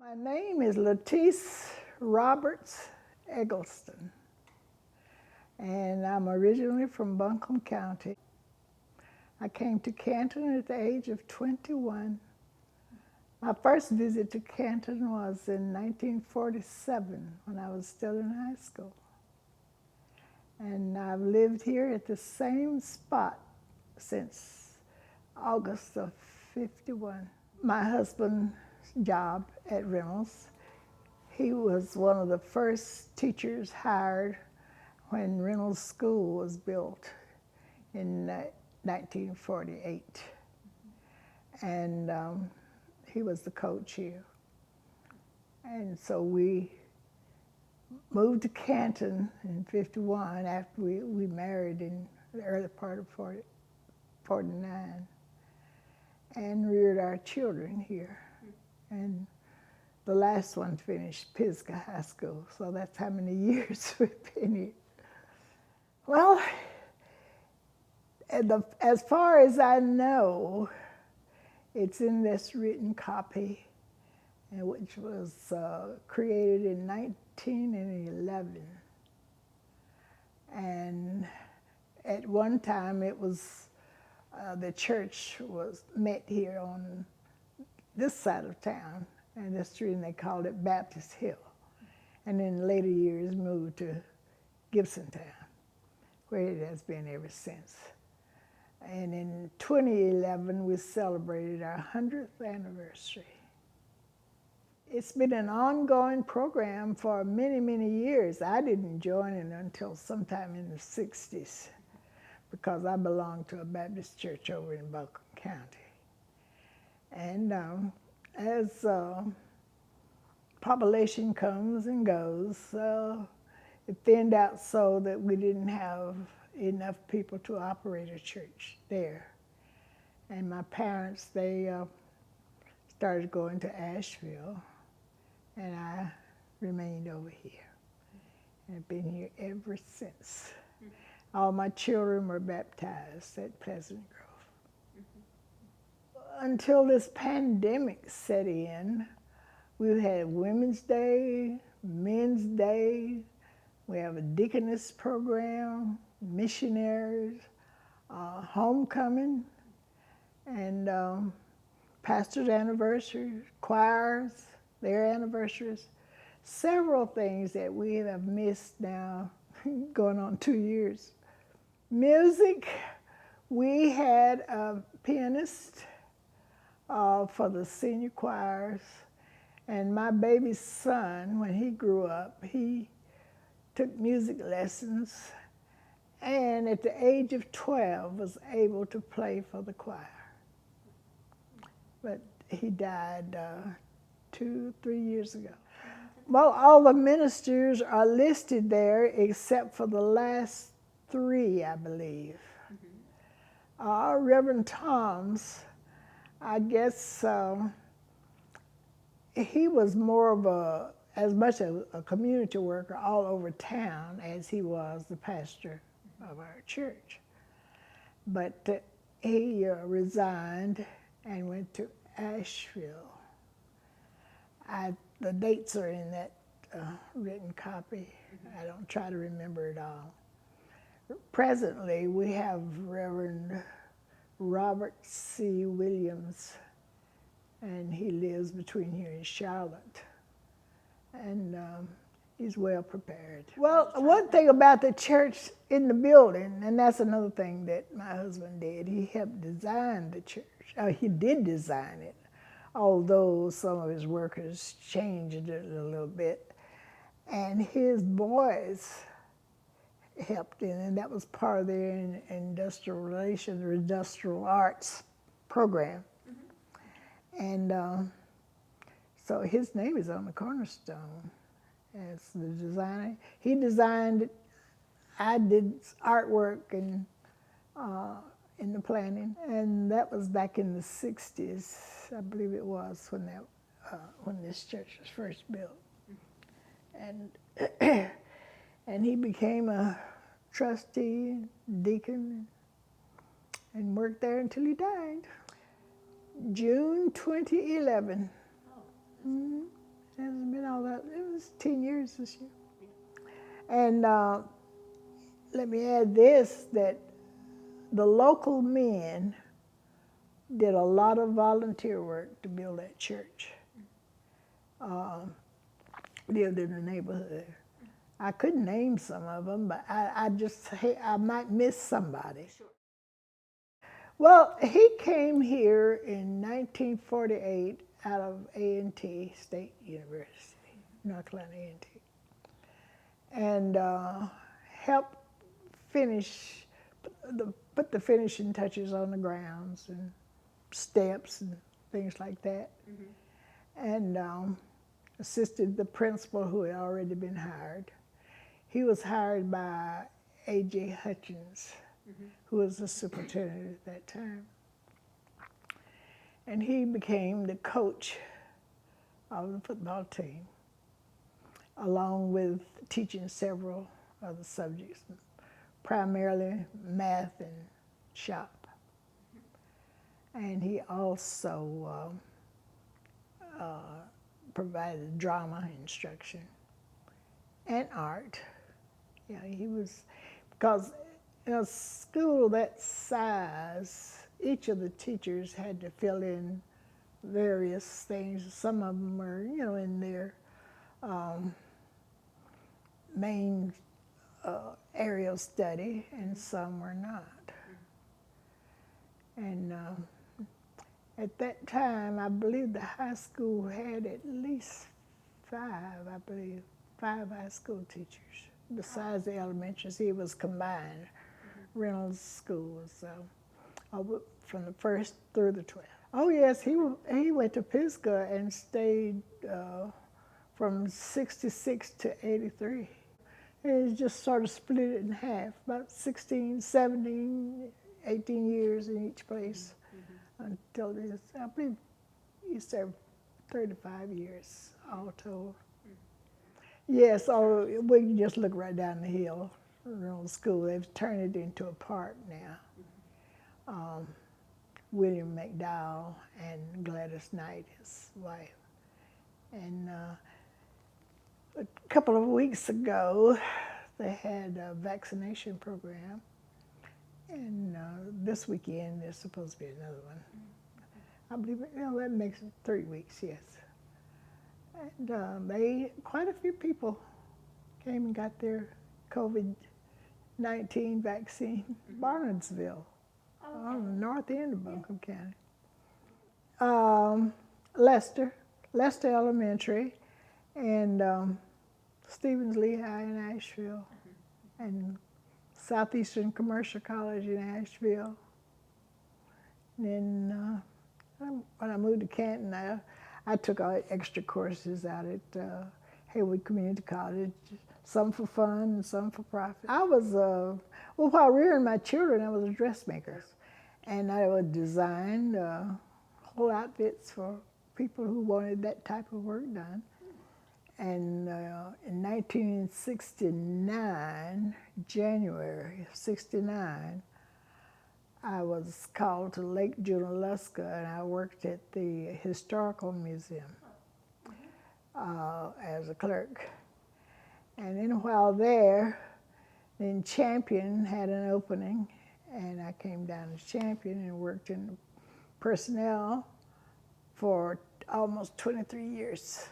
My name is LaTiece Eggleston, and I'm originally from Buncombe County. I came to Canton at the age of 21. My first visit to Canton was in 1947 when I was still in high school. And I've lived here at the same spot since August of '51. My husband's job at Reynolds, he was one of the first teachers hired when Reynolds School was built in 1948. And he was the coach here. And so we moved to Canton in '51 after we married in the early part of '49 and reared our children here. And the last one finished Pisgah High School, so that's how many years we've been here. Well, as far as I know, it's in this written copy, which was created in 1911. And at one time, it was the church was met here on this side of town, and the street, and they called it Baptist Hill. And in later years, moved to Gibsontown, where it has been ever since. And in 2011, we celebrated our 100th anniversary. It's been an ongoing program for many, many years. I didn't join it until sometime in the '60s because I belonged to a Baptist church over in Buncombe County. And as population comes and goes, it thinned out so that we didn't have enough people to operate a church there. And my parents, they started going to Asheville, and I remained over here. And I've been here ever since. All my children were baptized at Pleasant Grove. Until this pandemic set in, we've had Women's Day, Men's Day, we have a deaconess program, missionaries, homecoming, and pastor's anniversaries, choirs, their anniversaries, several things that we have missed now, going on 2 years. Music, we had a pianist for the senior choirs, and my baby son, when he grew up, he took music lessons, and at the age of 12 was able to play for the choir. But he died 2-3 years ago. Well, all the ministers are listed there except for the last 3, I believe. Reverend Tom's, I guess he was more of as much a community worker all over town as he was the pastor of our church. But he resigned and went to Asheville. The dates are in that written copy. I don't try to remember it all. Presently, we have Reverend Robert C. Williams, and he lives between here and Charlotte. And he's well prepared. Well, one thing about the church in the building, and that's another thing that my husband did, he helped design the church. He did design it, although some of his workers changed it a little bit. And his boys helped in, and that was part of their industrial relations or industrial arts program. And so his name is on the cornerstone as the designer. He designed it. I did artwork and in the planning, and that was back in the '60s, I believe it was, when this church was first built. And and he became a trustee, deacon, and worked there until he died. June 2011. hasn't been all that. It was 10 years this year. And let me add this, that the local men did a lot of volunteer work to build that church. Lived in the neighborhood. I couldn't name some of them, but I might miss somebody. Sure. Well, he came here in 1948 out of A&T State University, North Carolina A&T, and helped finish, put the finishing touches on the grounds and steps and things like that, and assisted the principal who had already been hired. He was hired by A.J. Hutchins, who was the superintendent at that time. And he became the coach of the football team, along with teaching several other subjects, primarily math and shop. And he also provided drama instruction and art. Yeah, he was, because in a school that size, each of the teachers had to fill in various things. Some of them were, in their main area of study, and some were not. And at that time, I believe the high school had at least five high school teachers, besides the elementary. It was combined. Reynolds School was from the 1st through the 12th. Oh yes, he went to Pisgah and stayed from 66 to 83. He just sort of split it in half, about 16, 17, 18 years in each place, until I believe he served 35 years all told. Yes, we can just look right down the hill. Reynolds School, they've turned it into a park now. William McDowell and Gladys Knight, his wife. And a couple of weeks ago, they had a vaccination program. And this weekend, there's supposed to be another one. I believe that makes it 3 weeks, yes. And quite a few people came and got their COVID-19 vaccine. Barnardsville, on the north end of Buncombe County. Lester Elementary, and Stevens Lehigh in Asheville, and Southeastern Commercial College in Asheville. And then when I moved to Canton, I took all extra courses out at Haywood Community College, some for fun and some for profit. I was, while rearing my children, I was a dressmaker. And I would design whole outfits for people who wanted that type of work done. And in 1969, January of 69, I was called to Lake Junaluska, and I worked at the Historical Museum as a clerk. And then while there, then Champion had an opening, and I came down to Champion and worked in personnel for almost 23 years.